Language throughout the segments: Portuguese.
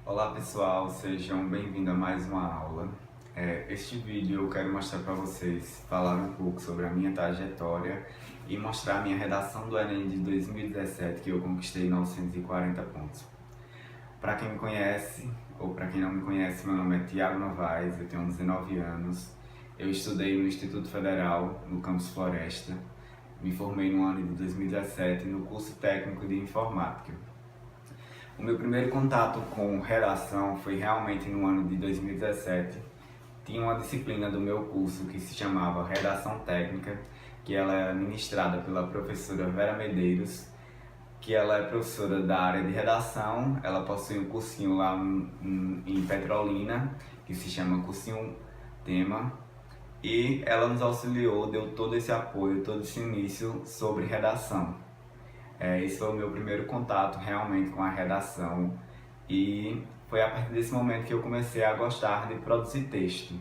Olá pessoal, sejam bem-vindos a mais uma aula. Este vídeo eu quero mostrar para vocês, falar um pouco sobre a minha trajetória e mostrar a minha redação do Enem de 2017, que eu conquistei 940 pontos. Para quem me conhece, ou para quem não me conhece, meu nome é Thiago Novaes, eu tenho 19 anos, eu estudei no Instituto Federal, no campus Floresta, me formei no ano de 2017 no curso técnico de informática. O meu primeiro contato com redação foi realmente no ano de 2017. Tinha uma disciplina do meu curso que se chamava Redação Técnica, que ela é ministrada pela professora Vera Medeiros, que ela é professora da área de redação. Ela possui um cursinho lá em Petrolina, que se chama Cursinho Tema, e ela nos auxiliou, deu todo esse apoio, todo esse início sobre redação. Esse foi o meu primeiro contato realmente com a redação e foi a partir desse momento que eu comecei a gostar de produzir texto.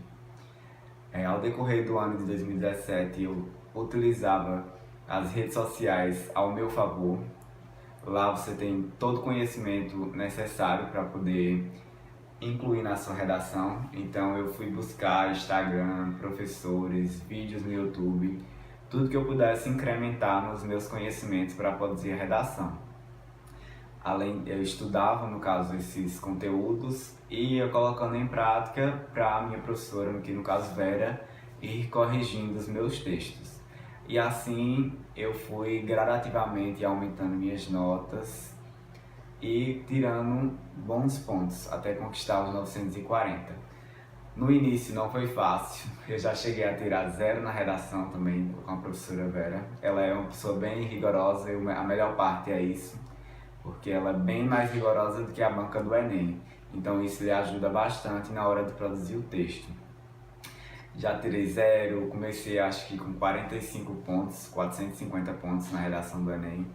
Ao decorrer do ano de 2017 eu utilizava as redes sociais ao meu favor. Lá você tem todo o conhecimento necessário para poder incluir na sua redação. Então eu fui buscar Instagram, professores, vídeos no YouTube, tudo que eu pudesse incrementar nos meus conhecimentos para produzir a redação. Eu estudava, no caso, esses conteúdos e ia colocando em prática para a minha professora, que no caso Vera, ir corrigindo os meus textos. E assim eu fui gradativamente aumentando minhas notas e tirando bons pontos até conquistar os 940. No início não foi fácil, eu já cheguei a tirar 0 na redação também com a professora Vera. Ela é uma pessoa bem rigorosa e a melhor parte é isso, porque ela é bem mais rigorosa do que a banca do Enem. Então isso lhe ajuda bastante na hora de produzir o texto. Já tirei 0, comecei acho que com 45 pontos, 450 pontos na redação do Enem.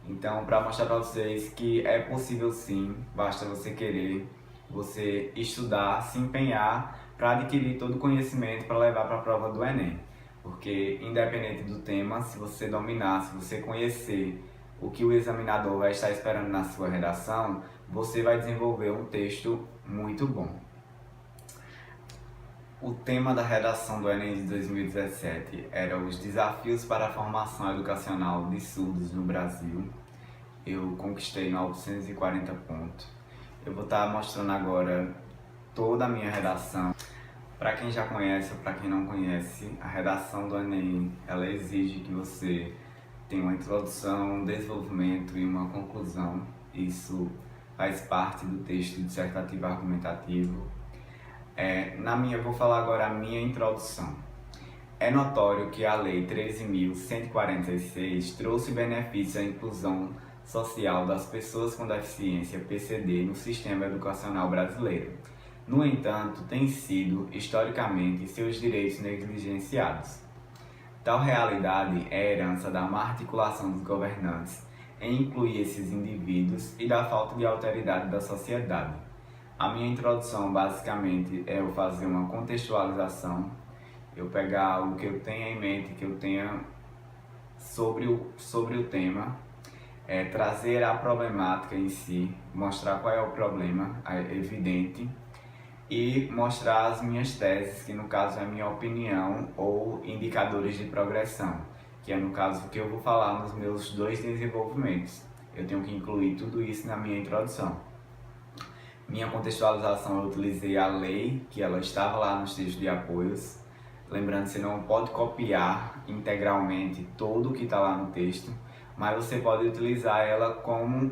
Então, para mostrar para vocês que é possível sim, basta você querer, você estudar, se empenhar para adquirir todo o conhecimento para levar para a prova do Enem. Porque independente do tema, se você dominar, se você conhecer o que o examinador vai estar esperando na sua redação, você vai desenvolver um texto muito bom. O tema da redação do Enem de 2017 era os desafios para a formação educacional de surdos no Brasil. Eu conquistei 940 pontos. Eu vou estar mostrando agora toda a minha redação. Para quem já conhece ou para quem não conhece, a redação do Enem, ela exige que você tenha uma introdução, um desenvolvimento e uma conclusão. Isso faz parte do texto dissertativo argumentativo. Eu vou falar agora a minha introdução. É notório que a Lei 13.146 trouxe benefícios à inclusão social das pessoas com deficiência PCD no sistema educacional brasileiro. No entanto, têm sido, historicamente, seus direitos negligenciados. Tal realidade é herança da má articulação dos governantes em incluir esses indivíduos e da falta de alteridade da sociedade. A minha introdução, basicamente, é eu fazer uma contextualização, eu pegar algo que eu tenha em mente, que eu tenha sobre o tema, trazer a problemática em si, mostrar qual é o problema, evidente, e mostrar as minhas teses, que no caso é a minha opinião, ou indicadores de progressão, que é no caso que eu vou falar nos meus 2 desenvolvimentos. Eu tenho que incluir tudo isso na minha introdução. Minha contextualização, eu utilizei a lei, que ela estava lá nos textos de apoios. Lembrando que você não pode copiar integralmente tudo o que está lá no texto, mas você pode utilizar ela como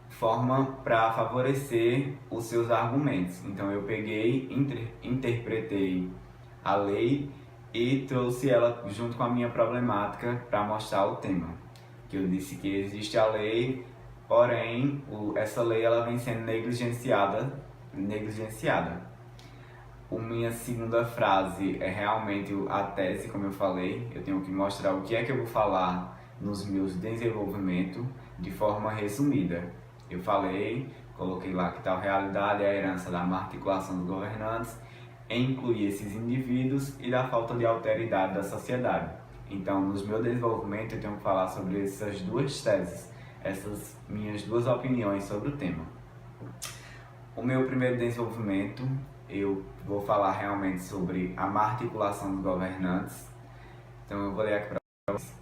forma para favorecer os seus argumentos. Então eu peguei, interpretei a lei e trouxe ela junto com a minha problemática para mostrar o tema. Que eu disse que existe a lei, porém essa lei ela vem sendo negligenciada. A minha segunda frase é realmente a tese, como eu falei. Eu tenho que mostrar o que é que eu vou falar nos meus desenvolvimentos de forma resumida. Eu falei, coloquei lá que tal realidade é a herança da má articulação dos governantes em incluir esses indivíduos e da falta de alteridade da sociedade. Então, nos meus desenvolvimentos, eu tenho que falar sobre essas 2 teses, essas minhas 2 opiniões sobre o tema. O meu primeiro desenvolvimento, eu vou falar realmente sobre a má articulação dos governantes. Então eu vou ler aqui para vocês.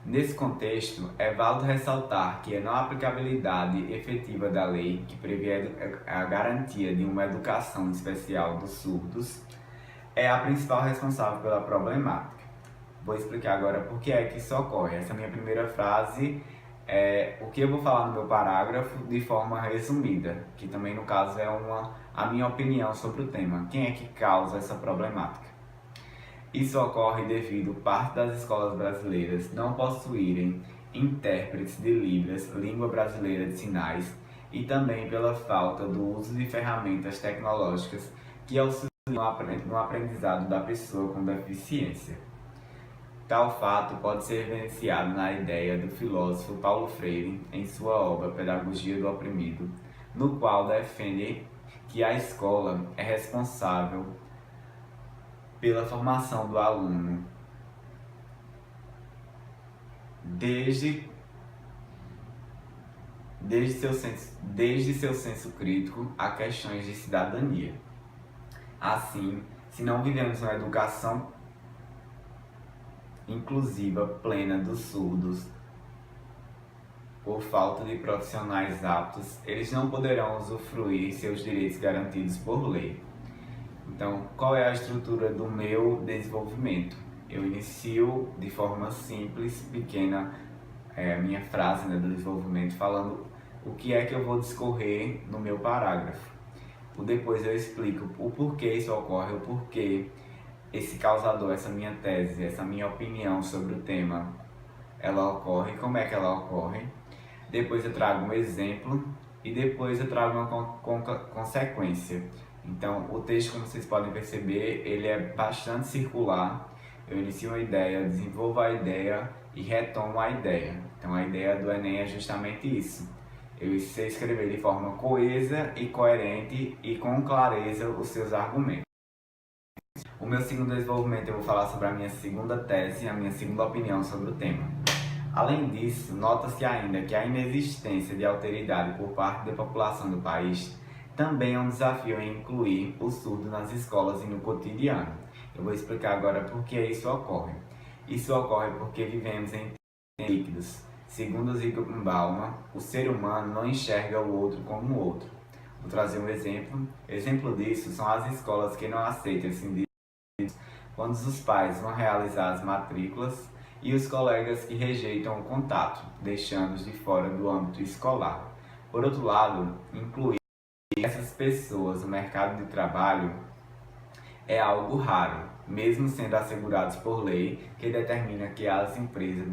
Nesse contexto, é válido ressaltar que a não aplicabilidade efetiva da lei que prevê a garantia de uma educação especial dos surdos é a principal responsável pela problemática. Vou explicar agora por que é que isso ocorre. Essa é a minha primeira frase. O que eu vou falar no meu parágrafo de forma resumida, que também no caso é a minha opinião sobre o tema. Quem é que causa essa problemática? Isso ocorre devido parte das escolas brasileiras não possuírem intérpretes de Libras, língua brasileira de sinais, e também pela falta do uso de ferramentas tecnológicas que auxiliam no aprendizado da pessoa com deficiência. Tal fato pode ser evidenciado na ideia do filósofo Paulo Freire em sua obra Pedagogia do Oprimido, no qual defende que a escola é responsável pela formação do aluno desde seu senso crítico a questões de cidadania. Assim, se não vivemos uma educação inclusiva plena dos surdos, por falta de profissionais aptos, eles não poderão usufruir seus direitos garantidos por lei. Então, qual é a estrutura do meu desenvolvimento? Eu inicio de forma simples, pequena, a minha frase do desenvolvimento, falando o que é que eu vou discorrer no meu parágrafo. Depois eu explico o porquê isso ocorre, o porquê esse causador, essa minha tese, essa minha opinião sobre o tema, ela ocorre, como é que ela ocorre. Depois eu trago um exemplo e depois eu trago uma consequência. Então, o texto, como vocês podem perceber, ele é bastante circular. Eu inicio uma ideia, desenvolvo a ideia e retomo a ideia. Então, a ideia do Enem é justamente isso. Eu sei escrever de forma coesa e coerente e com clareza os seus argumentos. O meu segundo desenvolvimento, eu vou falar sobre a minha segunda tese, a minha segunda opinião sobre o tema. Além disso, nota-se ainda que a inexistência de alteridade por parte da população do país também é um desafio em incluir o surdo nas escolas e no cotidiano. Eu vou explicar agora por que isso ocorre. Isso ocorre porque vivemos em tempos líquidos. Segundo Zygmunt Bauman, o ser humano não enxerga o outro como o outro. Vou trazer um exemplo. Exemplo disso são as escolas que não aceitam esse indivíduo quando os pais vão realizar as matrículas e os colegas que rejeitam o contato, deixando-os de fora do âmbito escolar. Por outro lado, incluir essas pessoas no mercado de trabalho é algo raro, mesmo sendo assegurados por lei que determina que as empresas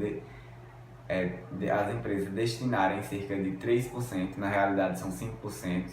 destinarem cerca de 3%, na realidade são 5%,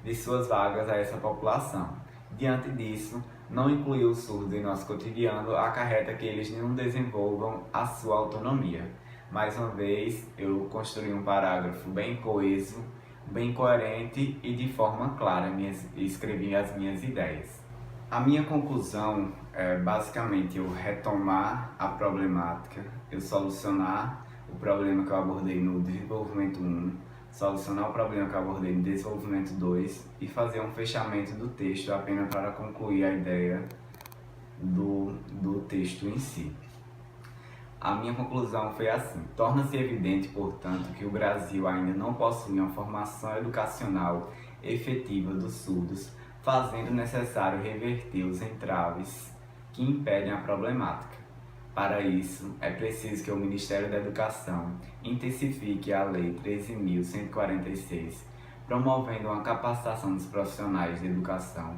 de suas vagas a essa população. Diante disso, não incluir o surdo em nosso cotidiano acarreta que eles não desenvolvam a sua autonomia. Mais uma vez, eu construí um parágrafo bem coeso, bem coerente e de forma clara escrevi as minhas ideias. A minha conclusão é basicamente eu retomar a problemática, eu solucionar o problema que eu abordei no desenvolvimento 1, solucionar o problema que eu abordei no desenvolvimento 2 e fazer um fechamento do texto apenas para concluir a ideia do texto em si. A minha conclusão foi assim: torna-se evidente, portanto, que o Brasil ainda não possui uma formação educacional efetiva dos surdos, fazendo necessário reverter os entraves que impedem a problemática. Para isso, é preciso que o Ministério da Educação intensifique a Lei 13.146, promovendo uma capacitação dos profissionais de educação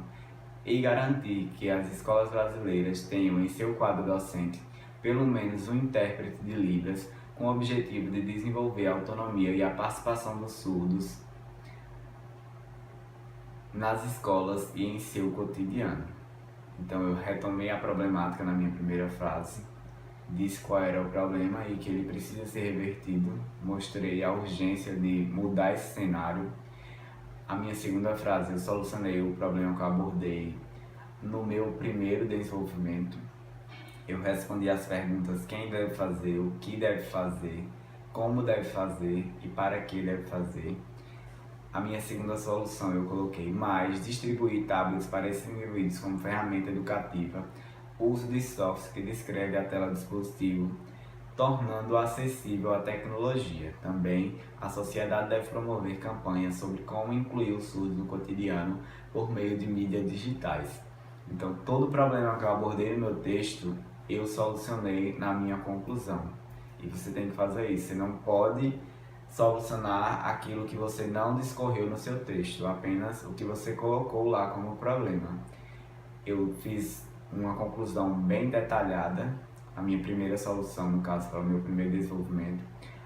e garantir que as escolas brasileiras tenham em seu quadro docente pelo menos um intérprete de Libras, com o objetivo de desenvolver a autonomia e a participação dos surdos nas escolas e em seu cotidiano. Então eu retomei a problemática na minha primeira frase, disse qual era o problema e que ele precisa ser revertido, mostrei a urgência de mudar esse cenário. A minha segunda frase, eu solucionei o problema que eu abordei no meu primeiro desenvolvimento. Eu respondi as perguntas: quem deve fazer, o que deve fazer, como deve fazer e para que deve fazer. A minha segunda solução eu coloquei mais distribuir tablets para esses indivíduos como ferramenta educativa, uso de software que descreve a tela do dispositivo, tornando acessível a tecnologia. Também, a sociedade deve promover campanhas sobre como incluir o surdo no cotidiano por meio de mídias digitais. Então, todo o problema que eu abordei no meu texto, eu solucionei na minha conclusão. E você tem que fazer isso. Você não pode solucionar aquilo que você não discorreu no seu texto, apenas o que você colocou lá como problema. Eu fiz uma conclusão bem detalhada. A minha primeira solução, no caso, para o meu primeiro desenvolvimento.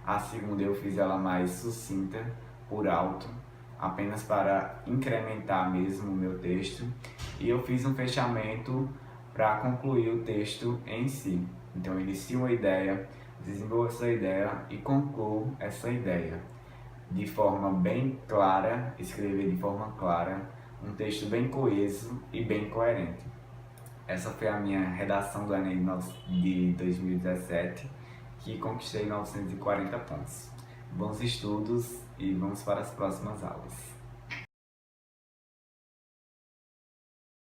A segunda eu fiz ela mais sucinta, por alto, apenas para incrementar mesmo o meu texto. E eu fiz um fechamento para concluir o texto em si. Então eu inicio uma ideia, desenvolvo essa ideia e concluo essa ideia. De forma bem clara, escrever de forma clara, um texto bem coeso e bem coerente. Essa foi a minha redação do Enem de 2017, que conquistei 940 pontos. Bons estudos e vamos para as próximas aulas.